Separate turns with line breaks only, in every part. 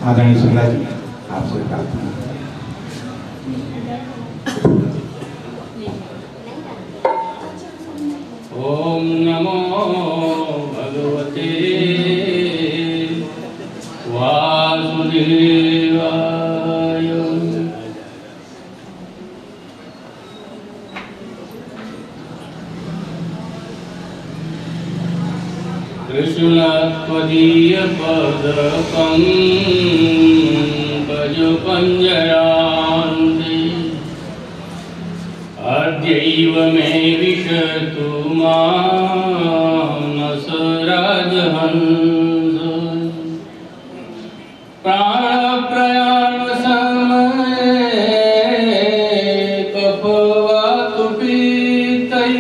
आदरणीय शुक्ला जी आपसे प्रार्थना।
ओम नमो भगवते वासुदेवाय। कृष्ण त्वदीय पदपङ्कज पंजरान्ते अद्यैव मे विशतु मानस राजहंस। प्राणप्रयाण समये कफवातु पीतैः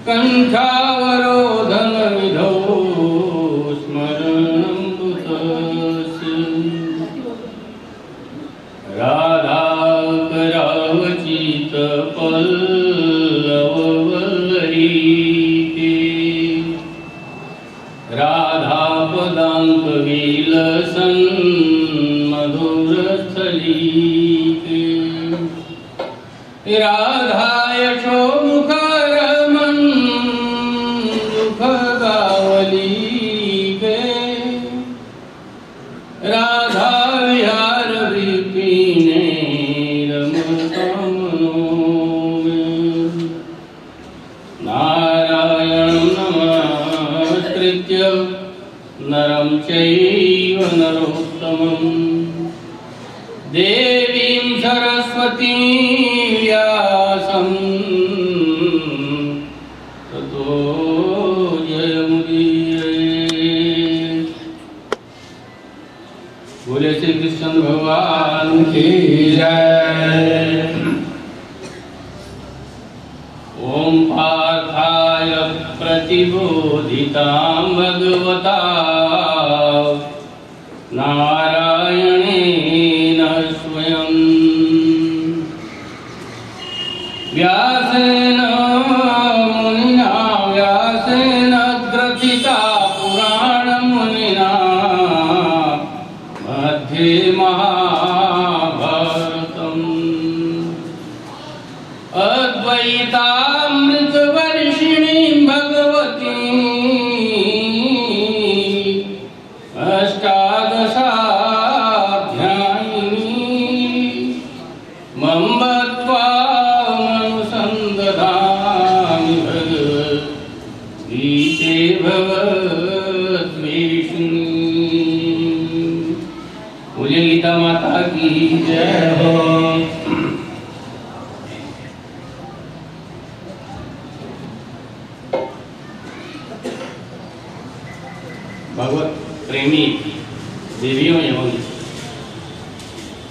कंठावरोधन विधौ स्मरणं बुधस्य। राधाकरावचित पल्लववल्लरीके राधापदाङ्क विलसन् मधुरस्थलीके। राधायशो मुखरमन् दुःखगावलीके। राधा विहार विपिने रमतां मनोमे। नारायणं नमस्कृत्य नरं चैव नरोत्तमं देवीं सरस्वतीं व्यासं ततो जयमुदीरये। बोले श्री कृष्ण भगवान की जय। ओम पार्थाय प्रतिबोधितां भगवता नारायणेन स्वयं व्यासेन मुनिना व्यासेन ग्रथिता पुराणमुनिना मध्ये महाभारतम्। अद्वैतामृतवर्षिणीं भगवतीं अष्टादशाध्यायिनीं मम त्वामनुसन्दधामि भगवद्गीते भगवद्वेषिणी। बोलिए गीता माता की जय हो। भगवत प्रेमी देवियों एवं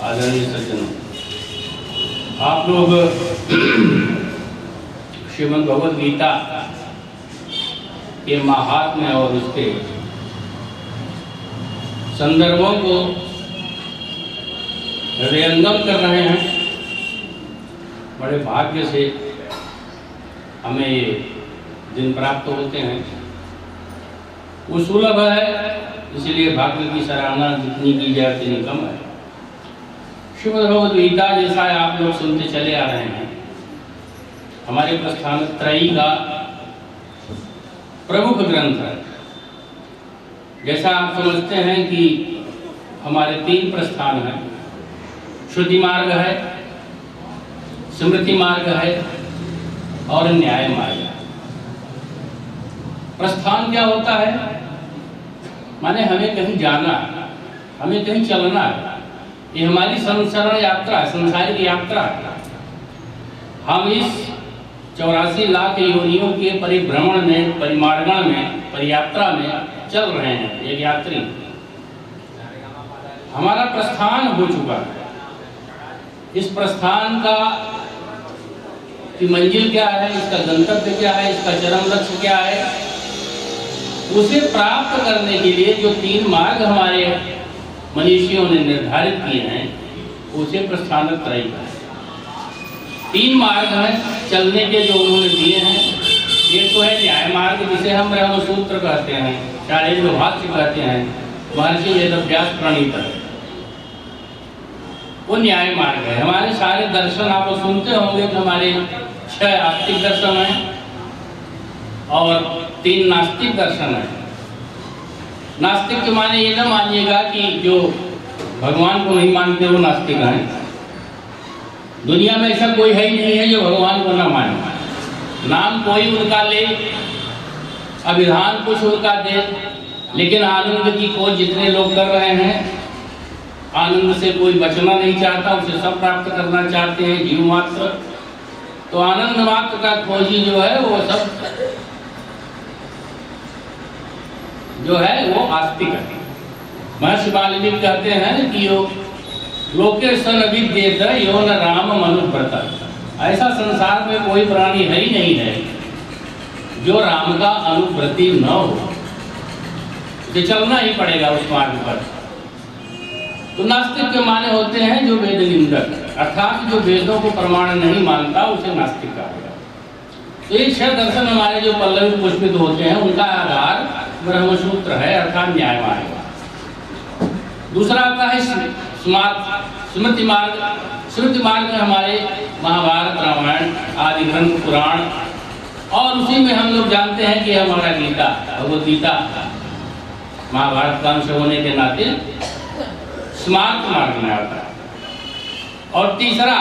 आदरणीय सज्जनों, आप लोग श्रीमद् भगवद गीता के महात्म्य और उसके संदर्भों को हृदयंगम कर रहे हैं। बड़े भाग्य से हमें ये दिन प्राप्त होते हैं। वो सुलभ है, इसलिए भाग्य की सराहना जितनी की जाए उतनी कम है। श्रीमद् भगवद गीता जैसा आप लोग सुनते चले आ रहे हैं, हमारे प्रस्थान त्रयी का प्रमुख ग्रंथ है। जैसा आप समझते हैं कि हमारे 3 प्रस्थान हैं, श्रुति मार्ग है, स्मृति मार्ग है और न्याय मार्ग है। प्रस्थान क्या होता है? माने हमें कहीं जाना, हमें कहीं चलना। ये हमारी संसरण यात्रा, संसारिक यात्रा। हम इस 84 लाख योनियों के परिभ्रमण में, परिमार्गण में, परियात्रा में चल रहे हैं। एक यात्री, हमारा प्रस्थान हो चुका है। इस प्रस्थान का की मंजिल क्या है, इसका गंतव्य क्या है, इसका चरम लक्ष्य क्या है, उसे प्राप्त करने के लिए जो 3 मार्ग हमारे मनीषियों ने निर्धारित किए हैं, उसे प्रस्थान त्रयी है। 3 मार्ग हैं चलने के जो उन्होंने दिए हैं। एक तो है न्याय मार्ग, जिसे हम ब्रह्मसूत्र कहते हैं, शारीरिक भाष्य कहते हैं। महर्षि वेदव्यास प्रणीत है, वो न्याय मार्ग है। हमारे सारे दर्शन आप सुनते होंगे कि हमारे 6 आस्तिक दर्शन हैं और 3 नास्तिक दर्शन हैं। नास्तिक के माने ये ना मानिएगा कि जो भगवान को नहीं मानते वो नास्तिक हैं। दुनिया में ऐसा कोई है ही नहीं है जो भगवान को ना माने। नाम कोई उनका ले, अभिधान कुछ उनका दे, लेकिन आनंद की खोज जितने लोग कर रहे हैं, आनंद से कोई बचना नहीं चाहता, उसे सब प्राप्त करना चाहते हैं जीव मात्र। तो आनंद मात्र का खोजी जो है वो सब जो है वो आस्तिक है। महर्षि वाल्मीकि कहते हैं कि यो लोके सन अविद्येत यो न राम अनुव्रत। ऐसा संसार में कोई प्राणी है ही नहीं है जो राम का अनुव्रती न हो, उसे चलना ही पड़ेगा उस मार्ग पर। तो नास्तिक के माने होते हैं जो वेद निंदक, अर्थात जो वेदों को प्रमाण नहीं मानता उसे नास्तिक कहा गया। तो ये 6 दर्शन हमारे जो पल्लवी पुष्पित होते हैं उनका आधार ब्रह्मसूत्र है, अर्थात न्याय मार्ग। दूसरा आता है स्मृति मार्ग। स्मृति मार्ग में हमारे महाभारत, रामायण आदि ग्रंथ, पुराण, और उसी में हम लोग जानते हैं कि हमारा गीता, भगवद गीता महाभारत का अंश होने के नाते स्मार्त मार्ग में आता है। और तीसरा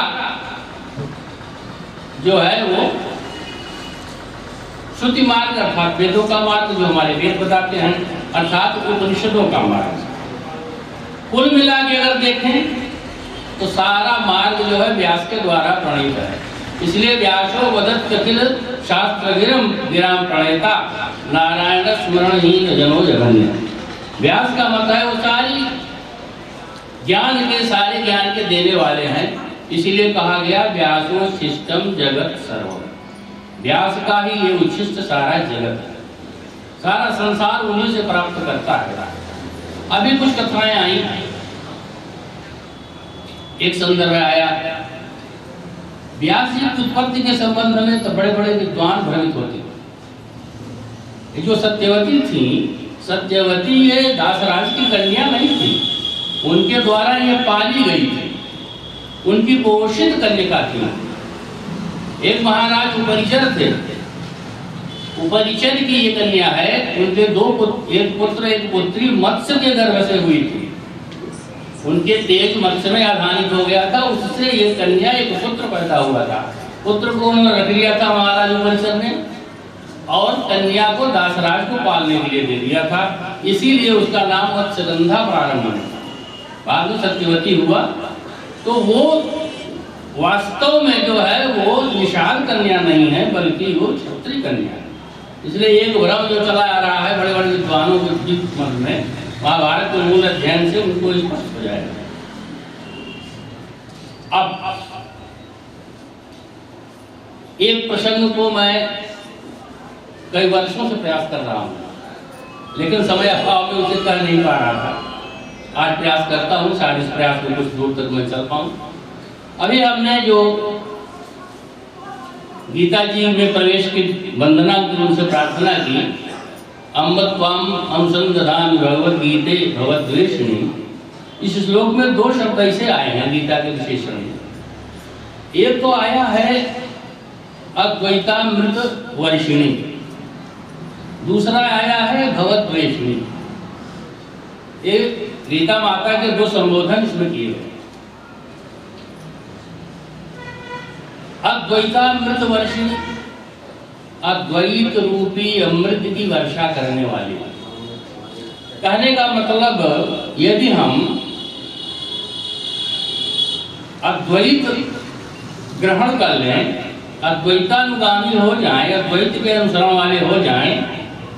जो है वो श्रुति मार्ग, अर्थात वेदों का मार्ग, जो हमारे वेद बताते हैं, अर्थात उपनिषदों का मार्ग। कुल मिला के अगर देखें तो सारा मार्ग जो है व्यास के द्वारा प्रणीत है। इसलिए व्यासो वदत् अखिल शास्त्र गिराम प्रणेता नारायण स्मरणहीन जनो जगन्य। व्यास का मत है वो सारी ज्ञान के, सारे ज्ञान के देने वाले हैं। इसीलिए कहा गया व्यासो शिष्टम जगत सर्वम। व्यास का ही ये उच्छिष्ट सारा जगत है, सारा संसार उन्हीं से प्राप्त करता है। अभी कुछ कथाएं आई, एक संदर्भ आया व्यास जी की उत्पत्ति के संबंध में, तो बड़े बड़े विद्वान भ्रमित होते। जो सत्यवती थी, सत्यवती ये दासराज की कन्या नहीं थी, उनके द्वारा ये पाली गई थी, उनकी पोषित कन्या थी। एक महाराज उपरिचर थे, उपरिचर की ये कन्या है। उनके 2 पुत्र, एक पुत्र एक पुत्री मत्स्य के गर्भ से हुई थी। उनके तेज मत्स्य में आधानित हो गया था, उससे ये कन्या एक पुत्र पैदा हुआ था। पुत्र को उन्होंने रख लिया था महाराज उपरिचर ने, और कन्या को दासराज को पालने के लिए दे दिया था। इसीलिए उसका नाम मत्स्यगंधा प्रारंभ है। बाद में सत्यवती हुआ। तो वो वास्तव में जो है वो निषाद कन्या नहीं है, बल्कि वो क्षत्रिय कन्या है। इसलिए एक भ्रम जो चला आ रहा है बड़े बड़े विद्वानों के मन में, महाभारत के मूल अध्ययन से उनको स्पष्ट हो जाएगा। अब एक प्रसंग को मैं कई वर्षों से प्रयास कर रहा हूँ, लेकिन समय अभाव में उसे कह नहीं पा रहा था। आज प्रयास करता हूँ, शायद इस प्रयास में कुछ दूर तक मैं चल पाऊँ। अभी हमने जो गीता जी में प्रवेश की वंदना की, उनसे प्रार्थना की, अम्ब त्वाम अनुसंधान भगवद गीते भगवद्वेषिणी। इस श्लोक में 2 शब्द ऐसे आए हैं गीता के विशेषण में। एक तो आया है अद्वैतामृत वर्षिणी, दूसरा आया है भगवद्वेषिणी। एक गीता माता के 2 संबोधन इसमें किए गए। अद्वैतामृत वर्षिणी, अद्वैत रूपी अमृत की वर्षा करने वाली। कहने का मतलब यदि हम अद्वैत ग्रहण कर लें, अद्वैतानुगामी हो जाएं, अद्वैत के अनुसरण वाले हो जाएं,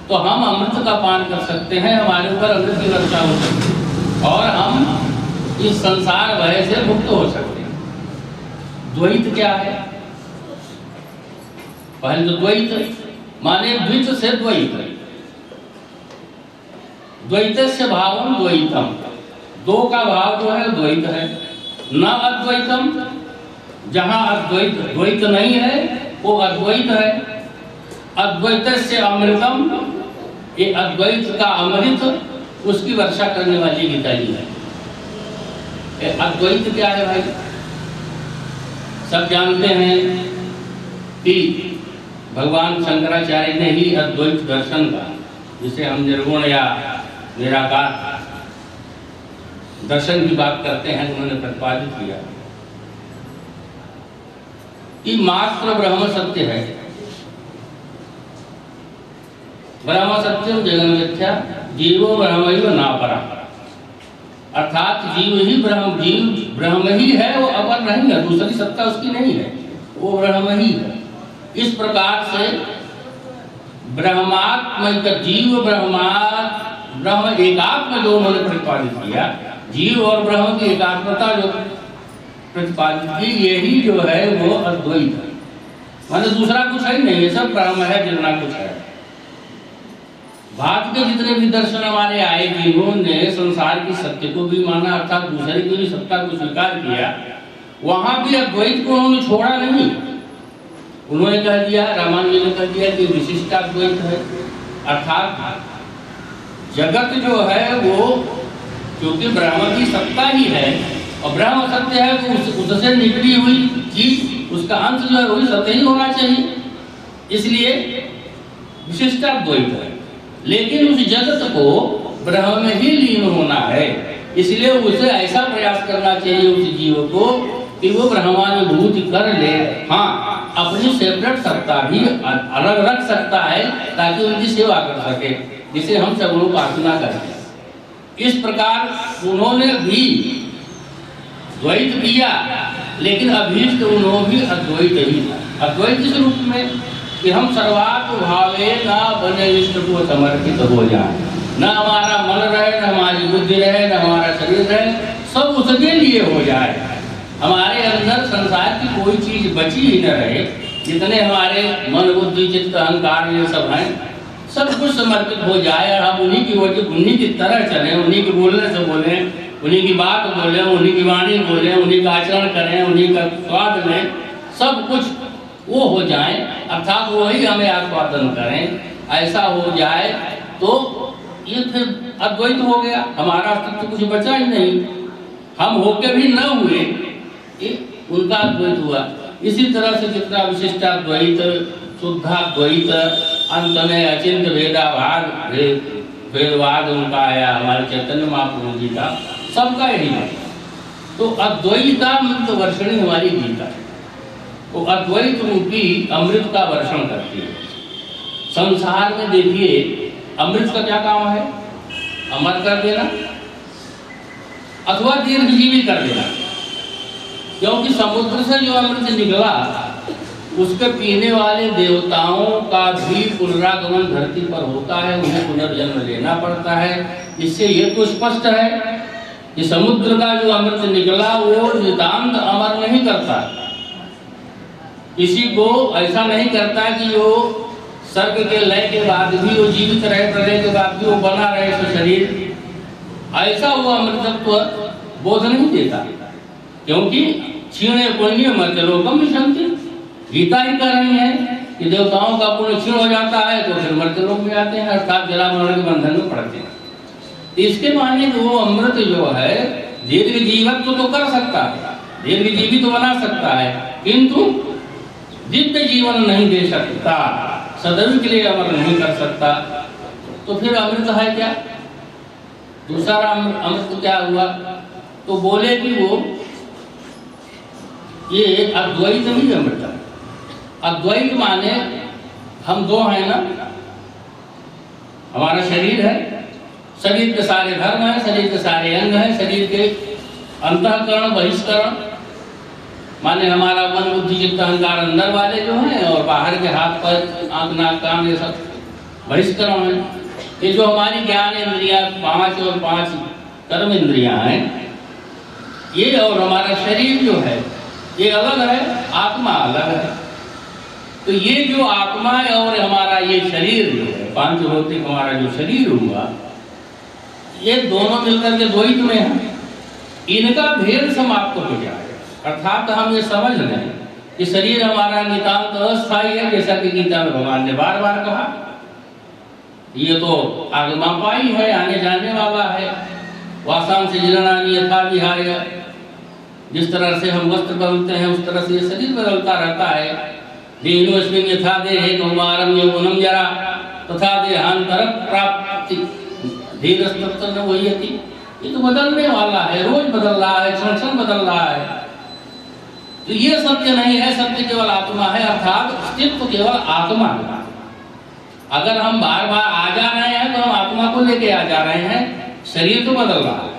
तो हम अमृत का पान कर सकते हैं, हमारे ऊपर अमृत की वर्षा हो सकती है और हम इस संसार भय से मुक्त हो सकते हैं। द्वैत क्या है? पहले तो द्वैत माने द्वित से द्वैत, द्वैत से भावम द्वैतम, 2 का भाव जो है द्वैत है। न अद्वैतम, जहाँ अद्वैत द्वैत नहीं है वो अद्वैत है। अद्वैत से अमृतम, ये अद्वैत का अमृत उसकी वर्षा करने वाली गीता जी है। अद्वैत क्या है भाई? सब जानते हैं कि भगवान शंकराचार्य ने ही अद्वैत दर्शन का, जिसे हम निर्गुण या निराकार दर्शन की बात करते हैं, उन्होंने प्रतिपादित किया कि मात्र ब्रह्म सत्य है। ब्रह्म सत्यम जगन मिथ्या जीवो ब्रह्मैव नापरा, अर्थात जीव ही ब्रह्म ही है, वो अपर नहीं है, दूसरी सत्ता उसकी नहीं है, वो ब्रह्म ही है। इस प्रकार से ब्रह्मात्म जीव ब्रह्म एकात्म जो उन्होंने प्रतिपादित किया, जीव और ब्रह्म की एकात्मता जो प्रतिपादित की, यही जो है वो अद्वैत है। माने दूसरा कुछ है ही नहीं है, सब ब्रह्म है, जितना कुछ है। भारत के जितने भी दर्शन हमारे आए, जिन्होंने संसार की सत्य को भी माना, अर्थात दूसरे की भी सत्ता को स्वीकार किया, वहां भी अद्वैत को उन्होंने छोड़ा नहीं। उन्होंने कह दिया, रामानुज जी ने कह दिया कि विशिष्टाद्वैत है, अर्थात जगत जो है वो क्योंकि ब्रह्म की सत्ता ही है और ब्रह्म सत्य है, तो उससे निकली हुई चीज, उसका अंत जो है वही सत्य ही होना चाहिए, इसलिए विशिष्टाद्वैत है। लेकिन उस जगत को ब्रह्म में ही लीन होना है, इसलिए उसे ऐसा प्रयास करना चाहिए उस जीव को कि वो ब्रह्मानुभूति कर ले। हाँ, अपनी सेपरेट सत्ता भी अलग रख सकता है ताकि उनकी सेवा कर सके, जिसे हम सब लोग उपासना करें। इस प्रकार उन्होंने भी द्वैत किया, लेकिन अभीष्ट उन्होंने भी अद्वैत ही था। अद्वैत इस रूप में कि हम सर्वात्म भावे न बने विष्णु को समर्पित हो जाए, न हमारा मन रहे, न हमारी बुद्धि रहे, न हमारा शरीर रहे, सब उसके लिए हो जाए। हमारे अंदर संसार की कोई चीज बची ही न रहे, जितने हमारे मन बुद्धि चित्त अहंकार ये सब हैं, सब कुछ समर्पित हो जाए और हम उन्हीं की वजह, उन्हीं की तरह चलें, उन्हीं के बोलने से बोलें, उन्हीं की बात बोलें, उन्हीं की वाणी बोलें, उन्हीं का आचरण करें, उन्हीं का स्वाद लें, सब कुछ वो हो जाए, अर्थात वही हमें आस्वादन करें, ऐसा हो जाए तो ये फिर अद्वैत हो गया। हमारा अस्तित्व कुछ बचा ही नहीं, हम होके भी न हुए, ये उनका अद्वैत हुआ। इसी तरह से जितना विशिष्टाद्वैत, शुद्धाद्वैत, अंत में अचिंत्य भेदवाद उनका आया, हमारे चैतन्य महाप्रभु जी का, सबका यही है। तो अद्वैतामृत वर्षणी हमारी गीता है, वो अद्वैत रूपी अमृत का वर्षण करती है। संसार में देखिए अमृत का क्या काम है? अमर कर देना अथवा दीर्घजीवी कर देना, क्योंकि समुद्र से जो अमृत निकला उसके पीने वाले देवताओं का भी पुनरागमन धरती पर होता है, उन्हें पुनर्जन्म लेना पड़ता है। इससे ये तो स्पष्ट है कि समुद्र का जो अमृत निकला वो नितांत अमर नहीं करता, किसी को ऐसा नहीं करता कि वो सर्ग के लय के बाद भी वो जीवित रहे, प्रलय के बाद भी वो बना रहे तो शरीर, ऐसा वो अमृतत्व बोध नहीं देता, क्योंकि क्षीणे पुण्य मर्त्य लोकम विशन्ति। गीता ही कह रही है कि देवताओं का पुण्य क्षीण हो जाता है तो फिर मर्त्य लोक में आते हैं, अर्थात जला मरण के बंधन में पड़ते हैं। इसके माने वो अमृत जो है दीर्घ जीवत्व तो कर सकता है, दीर्घ जीवी तो बना सकता है, किंतु दिव्य जीवन नहीं दे सकता, सदैव के लिए अमर नहीं कर सकता। तो फिर अमृत है क्या? दूसरा अमृत क्या हुआ? तो बोले कि वो ये अद्वैत नहीं अमृत है। अद्वैत माने हम दो हैं ना, हमारा शरीर है, शरीर के सारे धर्म हैं, शरीर के सारे अंग हैं, शरीर के अंतःकरण बहिष्करण माने हमारा मन बुद्धि चित्त अहंकार अंदर वाले जो हैं और बाहर के हाथ पैर आंख नाक कान ये सब बहिष्करण है। ये जो हमारी ज्ञान इंद्रियां 5 और 5 कर्म इंद्रियां हैं, ये और हमारा शरीर जो है ये अलग है, आत्मा अलग है। तो ये जो आत्मा और हमारा ये शरीर जो है, पांच भौतिक हमारा जो शरीर हुआ, ये दोनों मिलकर के द्वैत में है। इनका भेद समाप्त हो जाए, अर्थात हम ये समझ लें कि शरीर हमारा नितांत अस्थायी है, जैसा कि गीता में भगवान ने बार बार कहा। ये तो आगमापाई है, आने जाने वाला है। वासांश जीर्णानि यथा विहाय, जिस तरह से हम वस्त्र बदलते हैं उस तरह से ये शरीर बदलता रहता है। देहिनोऽस्मिन् यथा देहे कौमारं यौवनं जरा तथा देहांतर प्राप्ति धीरस्तत्र न वह्यति। ये तो बदलने वाला है, रोज बदल रहा है, क्षण क्षण बदल रहा है। तो ये सत्य नहीं है, सत्य केवल आत्मा है, अर्थात अस्तित्व केवल आत्मा है। अगर हम बार बार आ जा रहे हैं तो हम आत्मा को लेके आ जा रहे हैं, शरीर तो बदल रहा है।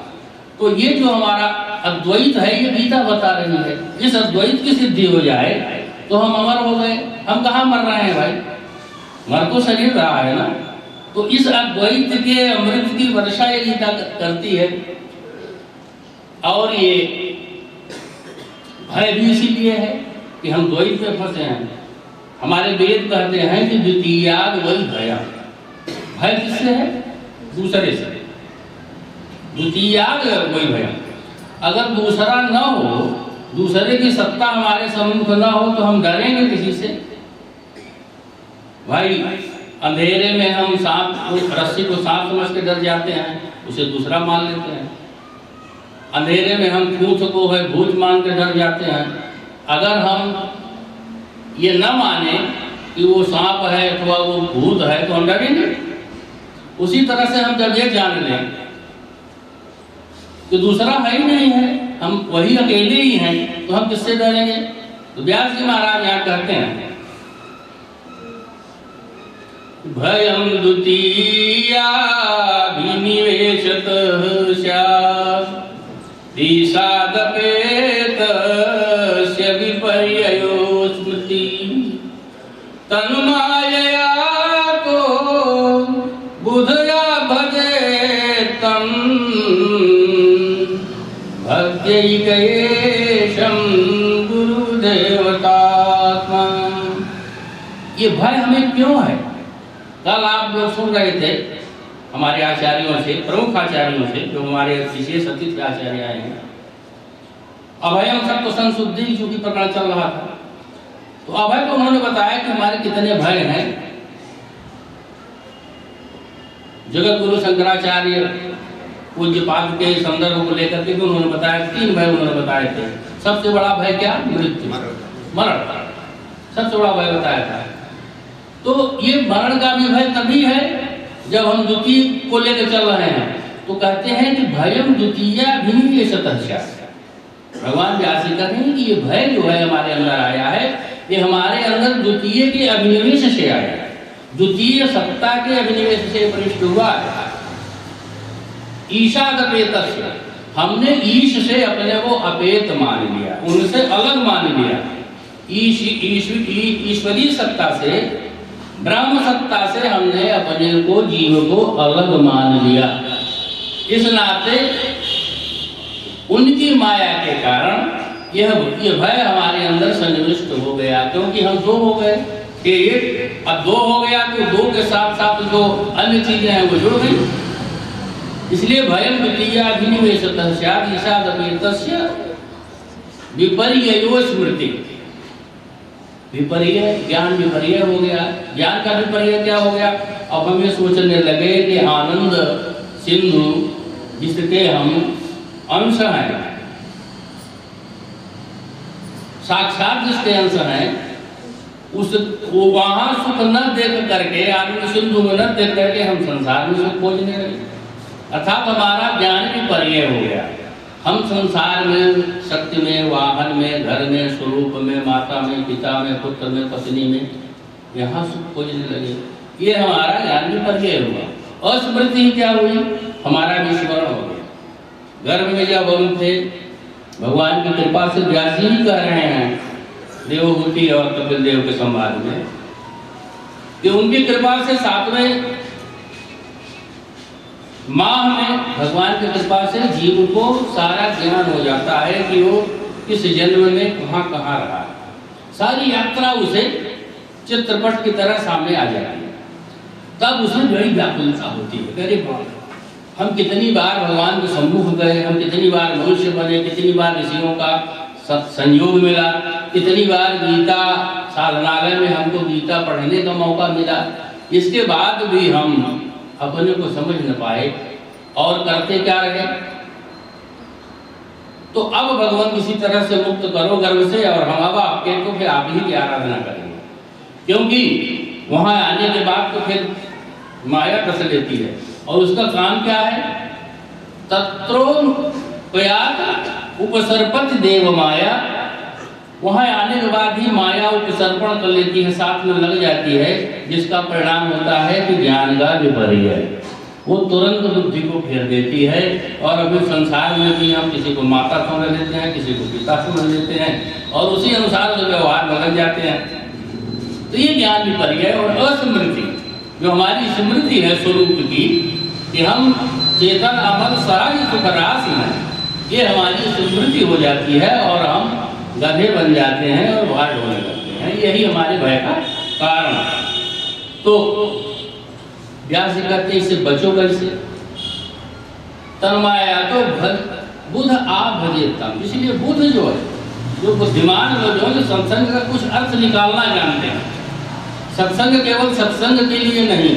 तो ये जो हमारा अद्वैत है ये गीता बता रही है। इस अद्वैत की सिद्धि हो जाए तो हम अमर हो गए। हम कहाँ मर रहे हैं भाई, मर तो शरीर रहा है ना। तो इस अद्वैत के अमृत की वर्षा ये गीता करती है। और ये भय भी इसीलिए है कि हम द्वैत में फंसे हैं। हमारे वेद कहते हैं कि द्वितीयाग वही भया। भय किससे है? दूसरे से। द्वितीयाग वही भया। अगर दूसरा न हो, दूसरे की सत्ता हमारे सम्मुख न हो तो हम डरेंगे किसी से? भाई अंधेरे में हम सांप, रस्सी को सांप समझ के डर जाते हैं, उसे दूसरा मान लेते हैं। अंधेरे में हम भूत को है भूत मान के डर जाते हैं। अगर हम ये न माने कि वो सांप है अथवा वो भूत है तो हम डरेंगे। उसी तरह से हम जब ये जान लें कि दूसरा है ही नहीं है, हम वही अकेले ही हैं, तो हम किससे डरेंगे? तो व्यास जी महाराज यहाँ कहते हैं भयं द्वितीया विनिवेशतः स्यात् ईशादपेतस्य विपर्ययो स्मृति तन्मायया को बुधया भजेतं भक्त्यैकेशं गुरुदेवतात्मा। ये भय हमें क्यों है? कल आप लोग सुन रहे थे हमारे आचार्यों से, प्रमुख आचार्यों से, जो हमारे विशेष अतिथि आचार्य आए हैं। अभयम सत्व संशुद्धि चूंकि प्रकरण चल रहा था, तो अभय को उन्होंने बताया कि हमारे कितने भय हैं। जगत गुरु शंकराचार्य पूज्यपाद के संदर्भ को लेकर के भी उन्होंने बताया, 3 भय उन्होंने बताए थे। सबसे बड़ा भय क्या? मृत्यु, मरण, सबसे बड़ा भय बताया था। तो ये मरण का भी भय तभी है जब हम द्वितीय को लेकर चल रहे हैं। तो कहते हैं कि भयम द्वितीया विनिवेशतः स्यात्। भगवान व्यास जी कहते हैं कि ये भय जो है हमारे अंदर आया है, ये हमारे अंदर द्वितीय के अभिनिवेश से आया है, द्वितीय सत्ता के अभिनिवेश से प्रविष्ट हुआ है। ईशादपेतस्य, हमने ईश से अपने को अपेत मान लिया, उनसे अलग मान लिया। ईश्वरीय सत्ता से, ब्रह्म सत्ता से हमने अपने को, जीव को अलग मान लिया। इस नाते उनकी माया के कारण यह भय हमारे अंदर सन्निविष्ट हो गया, क्योंकि हम 2 हो गए कि एक, अब 2 हो गया तो 2 के साथ साथ जो अन्य चीजें हैं वो जुड़ गई। इसलिए भयं द्वितीया विनिवेशतः स्यात् ईशादपेतस्य विपर्ययो स्मृति। विपर्य, ज्ञान विपर्य हो गया। ज्ञान का विपर्य क्या हो गया? अब हम ये सोचने लगे कि आनंद सिंधु जिसके हम अंश हैं, साक्षात जिसके अंश हैं, उस वहां सुख न देख करके, आनंद सिंधु में न देख करके हम संसार में सुख खोजने लगे। अर्थात हमारा ज्ञान विपर्य हो गया। हम संसार में, शक्ति में, वाहन में, घर में, स्वरूप में, माता में, पिता में, पुत्र में, पत्नी में, यहाँ सुख खोजने लगे। ये हमारा ज्ञान विपर्य हुआ। अस्मृति क्या हुई? हमारा विस्मरण हो गया। गर्भ में जब हम थे, भगवान की कृपा से व्यास जी कह रहे हैं देवहूति और कपिल देव के संवाद में कि उनकी कृपा से 7वें माह में भगवान की कृपा से जीव को सारा ज्ञान हो जाता है कि वो किस जन्म में कहाँ कहाँ रहा है। सारी यात्रा उसे चित्रपट की तरह सामने आ जाती है। तब उसे बड़ी व्याकुलता होती है, अरे बाप, हम कितनी बार भगवान के सम्मुख गए, हम कितनी बार मनुष्य बने, कितनी बार ऋषियों का संयोग मिला, कितनी बार गीता साधनालय में हमको गीता पढ़ने का मौका मिला। इसके बाद भी हम अपने को समझ न पाए और करते क्या रहे। तो अब भगवान किसी तरह से मुक्त करो गर्भ से, और हम अब आपके को फिर आप ही की आराधना करेंगे, क्योंकि वहां आने के बाद तो फिर माया डस लेती है। और उसका काम क्या है, तत्रो प्रयात उपसर्पत देव माया, वहां आने के बाद ही माया उपसर्पण कर लेती है, साथ में लग जाती है, जिसका परिणाम होता है कि ज्ञान का विपर्य, वो तुरंत बुद्धि को फेर देती है। और अभी संसार में भी हम किसी को माता समझ लेते हैं, किसी को पिता समझ लेते हैं, और उसी अनुसार जो व्यवहार बदल जाते हैं। तो ये ज्ञान विपर्य और अस्मृति, जो हमारी स्मृति है स्वरूप की, कि हम चेतन अमल सारी सुख राशि में, ये हमारी स्मृति हो जाती है और हम गधे बन जाते हैं और भार ढोने लगते हैं। यही हमारे भय का कारण। तो व्यास जी कहते हैं इससे बचो कैसे, तन्माया तो बुध आप भजेतम। इसलिए बुध जो है, जो बुद्धिमान लोग जो सत्संग का कुछ अर्थ निकालना जानते हैं, सत्संग केवल सत्संग के लिए नहीं,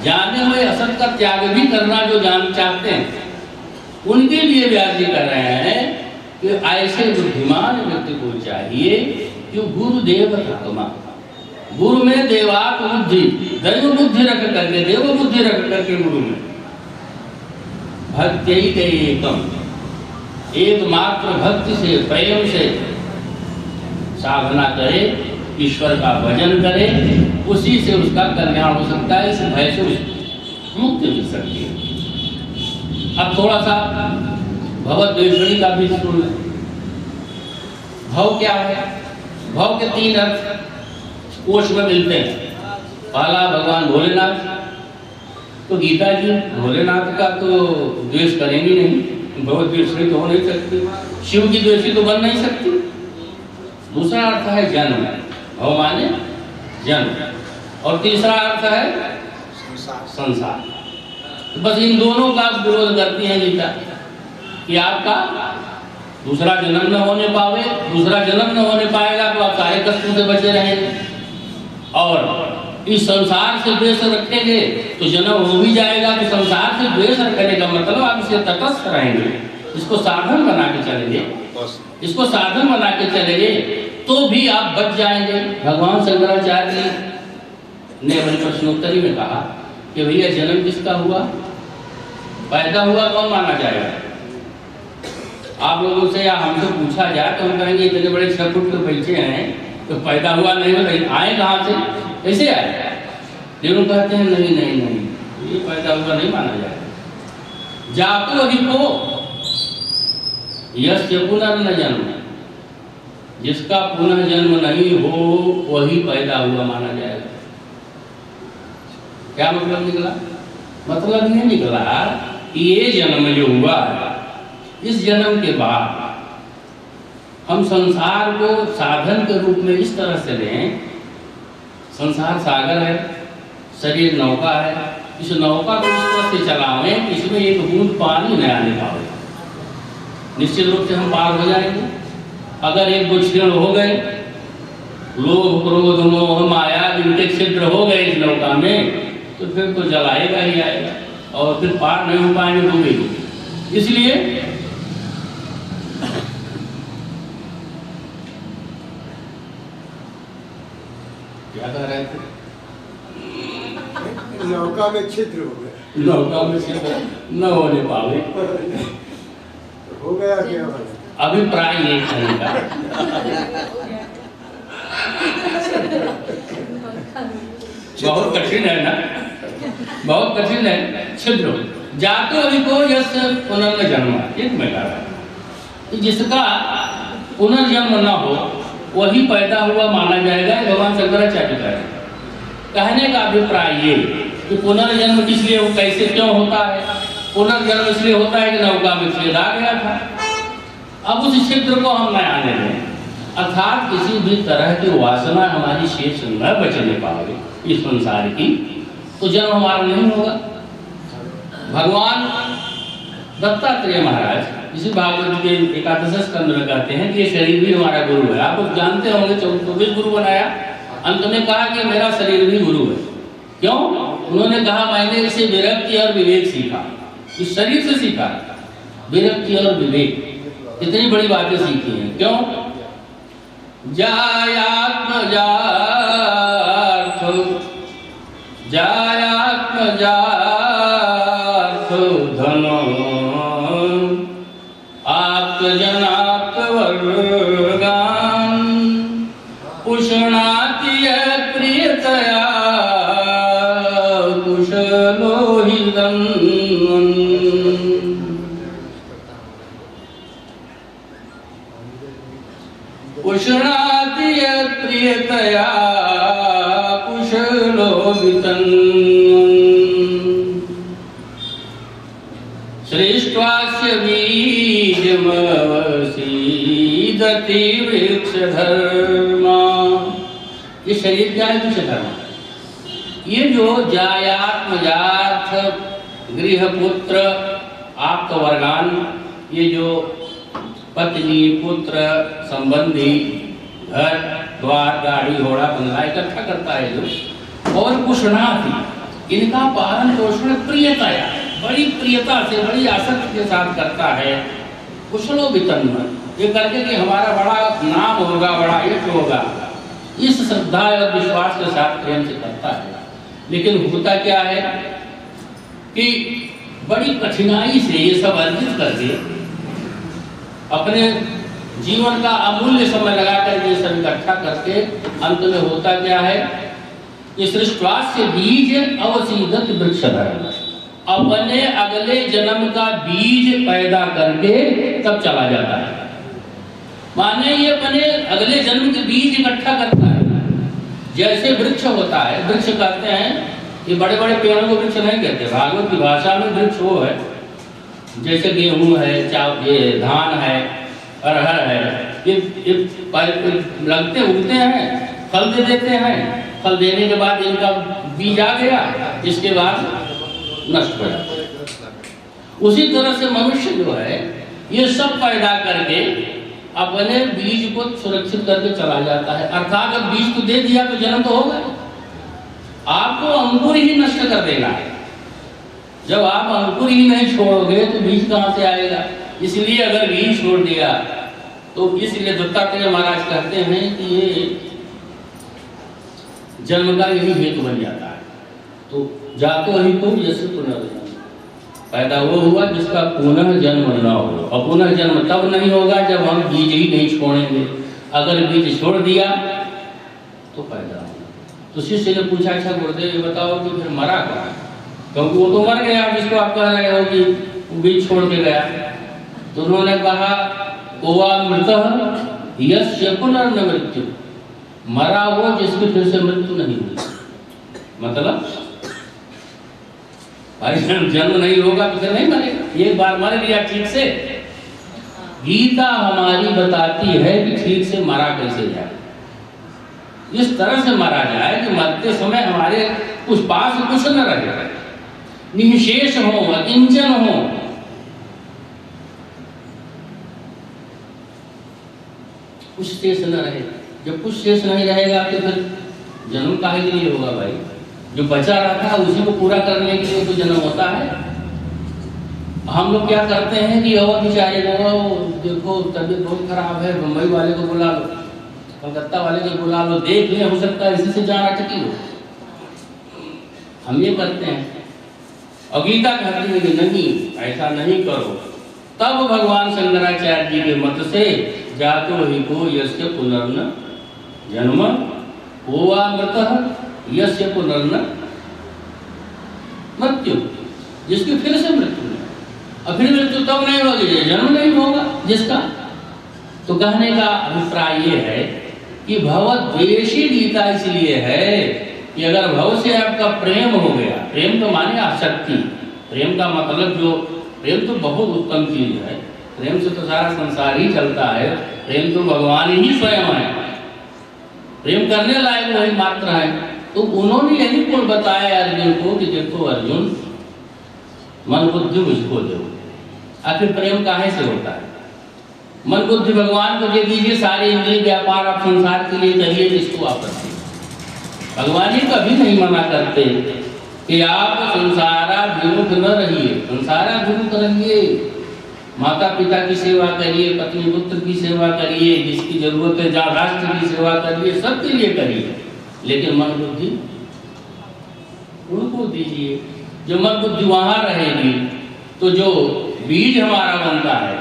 जाने हुए असत का त्याग भी करना जो जान चाहते हैं, उनके लिए व्यास जी कर रहे हैं कि ऐसे बुद्धिमान व्यक्ति को चाहिए कि गुरुदेव धर्मा, गुरु में देवात्म बुद्धि, दैव बुद्धि रख करके, देव बुद्धि रख करके गुरु में भक्ति एकम, एकमात्र भक्ति से प्रेम से साधना करे, ईश्वर का भजन करे, उसी से उसका कल्याण हो सकता है, इस भय से मुक्ति मिल सकती है। अब थोड़ा सा भवद्वेषणी का भी सुन लें। भव क्या है? भव के तीन अर्थ कोश में मिलते हैं। पहला भगवान भोलेनाथ, तो गीता जी भोलेनाथ का तो द्वेष करेंगी नहीं, भवद्वेषणी तो हो नहीं सकती, शिव की द्वेषी तो बन नहीं सकती। दूसरा अर्थ है जन्म, भव माने जन्म, और तीसरा अर्थ है संसार। तो बस इन दोनों का विरोध करती है गीता कि आपका दूसरा जन्म न होने पावे, दूसरा जन्म न होने पाएगा तो आप सारे कष्टों से बचे रहेंगे, और इस संसार से द्वेष रखेंगे तो जन्म हो भी जाएगा। तो संसार से द्वेष रखने का मतलब आप इसे तटस्थ रहेंगे, इसको साधन बना के चलेंगे, इसको साधन बना के चलेंगे तो भी आप बच जाएंगे। भगवान शंकराचार्य ने अपनी प्रश्नोत्तरी में कहा कि भैया जन्म किसका हुआ, पैदा हुआ कौन माना जाएगा? आप लोगों से या हमसे पूछा जाए तो हम कहेंगे इतने बड़े 6 फुट के बच्चे हैं तो पैदा हुआ नहीं हो, आए कहाँ से, कैसे आए? लेकिन कहते हैं नहीं नहीं नहीं, ये पैदा हुआ नहीं माना जाएगा। जातो अधिको यस्य पुनर्न जन्म, जिसका पुनः जन्म नहीं हो वही पैदा हुआ माना जाएगा। क्या मतलब निकला? मतलब ये निकला कि ये जन्म जो हुआ है, इस जन्म के बाद हम संसार को साधन के रूप में इस तरह से लें, संसार सागर है, शरीर नौका है, इस नौका को इस तरह से चलावें कि इसमें एक बूंद पानी न आने पाए, निश्चित रूप से हम पार हो जाएंगे। अगर एक दो क्षण हो गए, लोभ क्रोध मोह माया इनके छिद्र हो गए इस नौका में, तो फिर तो जलाएगा ही आएगा और फिर पार नहीं हो पाएंगे, डूबेगी। इसलिए क्या कह रहे थे?
नौका में छिद्र हो गया,
नौका में छिद्र न होने पावे,
हो गया क्या?
अभिप्राय ये का बहुत कठिन है ना, बहुत कठिन है। छिद्र जातो अधिको यस पुनर्न जन्म, एक में कह रहा है जिसका पुनर्जन्म न हो वही पैदा हुआ माना जाएगा। भगवान शंकराचार्य कह रहे हैं। कहने का अभिप्राय ये कि पुनर्जन्म किस लिए हो, कैसे क्यों होता है? पुनर्जन्म इसलिए होता है कि नौका में छेद आ गया था, अब उस क्षेत्र को हम न आने दें, अर्थात किसी भी तरह की वासना हमारी शेष न बचने पावे इस संसार की, तो जन्म हमारा नहीं होगा। भगवान दत्तात्रेय महाराज इसी भागवत के 11 स्कंद में कहते हैं कि ये शरीर भी हमारा गुरु है। आप जानते होंगे 24 गुरु बनाया, अंत में कहा कि मेरा शरीर भी गुरु है। क्यों? उन्होंने कहा मैंने इसे विरक्ति और विवेक सीखा, इस शरीर से सीखा, विरक्ति और विवेक, इतनी बड़ी बातें सीखी हैं। क्यों? जायात्मजार्थ धनो आत्मजनात्मवर्गान् पुष्णाति प्रियतया कुशलो हि दन्वन्। पुष्णाति प्रियतया कुशलो वितन्वन्। सृष्ट्वास्य बीजमवसीदति वृक्षधर्मा। ये शरीर क्या है? वृक्षधर्म। ये जो जायात्मजार्थ गृहपुत्र आप्तवर्गान, ये जो पत्नी पुत्र संबंधी घर द्वार गाड़ी घोड़ा बंगला इकट्ठा करता है जो, और पुष्णाति, इनका पालन पोषण प्रियतया, बड़ी प्रियता से बड़ी आसक्ति के साथ करता है। कुशलो वितन्वन्, ये करके कि हमारा बड़ा नाम होगा, बड़ा यश होगा, इस श्रद्धा और विश्वास के साथ प्रेम से करता है। लेकिन होता क्या है कि बड़ी कठिनाई से ये सब अर्जित करके अपने जीवन का अमूल्य समय लगा कर ये सब इकट्ठा करके अंत में होता क्या है? इस सृष्टवास से बीज अवसीदत वृक्षधर्म, अपने अगले जन्म का बीज पैदा करके तब चला जाता है। माने ये अपने अगले जन्म के बीज इकट्ठा करता है। जैसे वृक्ष होता है, वृक्ष कहते हैं, ये बड़े बड़े पेड़ों को वृक्ष नहीं कहते, भागवत की भाषा में वृक्ष वो है जैसे गेहूं है, ये धान है, अरहर है, ये लगते उगते हैं, फल दे देते हैं, फल देने के बाद इनका बीज आ गया, इसके बाद नष्ट हो जाता है। उसी तरह से मनुष्य जो है ये सब पैदा करके अपने बीज को सुरक्षित करके चला जाता है। अर्थात जब बीज को दे दिया तो जन्म तो होगा, आपको अंकुर ही नष्ट कर देना है। जब आप अंकुर ही नहीं छोड़ोगे तो बीज कहाँ से आएगा? इसलिए अगर बीज छोड़ दिया तो इसलिए दत्तात्रेय महाराज कहते हैं कि ये जन्म का यही हेतु बन जाता है। तो जातो ही को जैसे पुनर्जन्म, पैदा वो हुआ जिसका पुनः जन्म न हो, और पुनः जन्म तब नहीं होगा जब हम बीज ही नहीं छोड़ेंगे। अगर बीज छोड़ दिया तो पैदा होगा। तो शिष्य ने पूछा, अच्छा गुरुदेव ये बताओ कि फिर मरा कहाँ? क्योंकि वो तो मर गया जिसको आप कह रहे हो कि बीज छोड़ के गया। तो उन्होंने कहा कोवा मृतः यस्य पुनर्न मृत्यु, मरा वो जिसकी फिर से मृत्यु नहीं हुई। मतलब भाई जन्म नहीं होगा तो फिर नहीं मरेगा, एक बार मर गया ठीक से। गीता हमारी बताती है कि ठीक से मरा कैसे जाए, इस तरह से मरा जाए कि मरते समय हमारे उस पास कुछ न रहे, निःशेष हो, अकिंचन हो। कुछ शेष न रहे। जब कुछ शेष नहीं रहेगा तो फिर जन्म काहे के लिए होगा भाई? जो बचा रहता है उसी को पूरा करने के लिए तो जन्म होता है। हम लोग क्या करते हैं कि और बेचारे देखो तबीयत बहुत खराब है, मुंबई वाले को बुला लो, कलकत्ता वाले को बुला लो, देख ले, हो सकता है इसी से जान अटकी हो। हम ये करते हैं। और गीता कहती है कि नहीं, ऐसा नहीं करो। तब भगवान शंकराचार्य जी के मत से जातो ही को यस्य पुनर्न जन्म होवा मृतः यस्य पुनर्न मृत्यु, जिसकी फिर से मृत्यु नहीं। और फिर मृत्यु तब नहीं होगी जन्म नहीं होगा जिसका। तो कहने का अभिप्राय ये है कि भवद्वेषी गीता इसलिए है कि अगर भव से आपका प्रेम हो गया, प्रेम तो माने आसक्ति, प्रेम का मतलब जो प्रेम तो बहुत उत्तम चीज है, प्रेम से तो सारा संसार ही चलता है, प्रेम तो भगवान ही स्वयं है, प्रेम करने लायक वही मात्र है। तो उन्होंने यही गुण बताया अर्जुन को कि देखो अर्जुन, मन बुद्धि मुझको दो। आखिर प्रेम काहे से होता है? मन बुद्धि भगवान को दे दीजिए, सारे इंद्रिय व्यापार आप संसार के लिए करिए, इसको वापस दीजिए। भगवान ही कभी नहीं मना करते कि आप संसाराभिमुख न रहिए, संसाराभिमुख रहिए। माता पिता की सेवा करिए, पत्नी पुत्र की सेवा करिए, जिसकी जरूरत है जहाँ राष्ट्र की सेवा करिए, सबके लिए करिए, लेकिन मन बुद्धि उनको दीजिए। जो मन बुद्धि वहाँ रहेगी तो जो बीज हमारा बनता है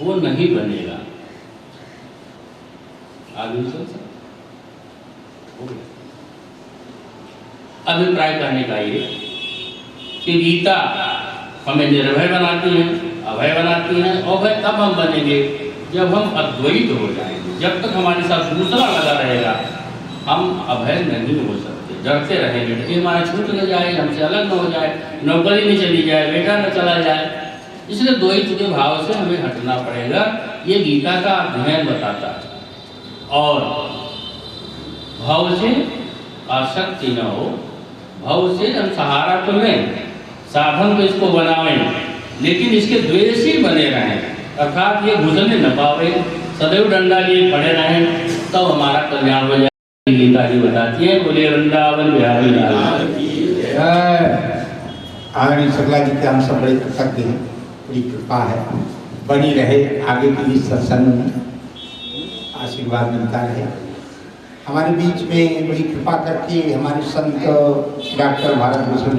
वो नहीं बनेगा। आगे चल सकते। अभिप्राय कहने का ये कि गीता हमें निर्भय बनाती है, अभय बनाती है। अभय तब हम बनेंगे जब हम अद्वैत हो जाएंगे। जब तक हमारे साथ दूसरा लगा रहेगा हम अभय नहीं हो सकते, डरते रहेंगे कि हमारा छूट न जाए, हमसे अलग न हो जाए, नौकरी न चली जाए, बेटा न चला जाए। इसलिए द्वैत के भाव से हमें हटना पड़ेगा। ये गीता का अध्ययन बताता है। और भाव से आसक्ति न हो, भाव से हम सहारा तो लें, साधन तो इसको बनावें, लेकिन इसके द्वेषी बने रहें, अर्थात ये घुसने न पावे, सदैव डंडा लिए खड़े रहें, तब तो हमारा कल्याण हो जाए। गीता जी बताती है, बोले वृंदावन बिहारी लाल की।
आदरणीय शुक्ला जी के हम सब बड़े कृतज्ञ हैं, बड़ी कृपा है, बनी रहे आगे की इस सत्संग में, आशीर्वाद मिलता रहे। हमारे बीच में बड़ी कृपा करके हमारे संत डॉक्टर भारत भूषण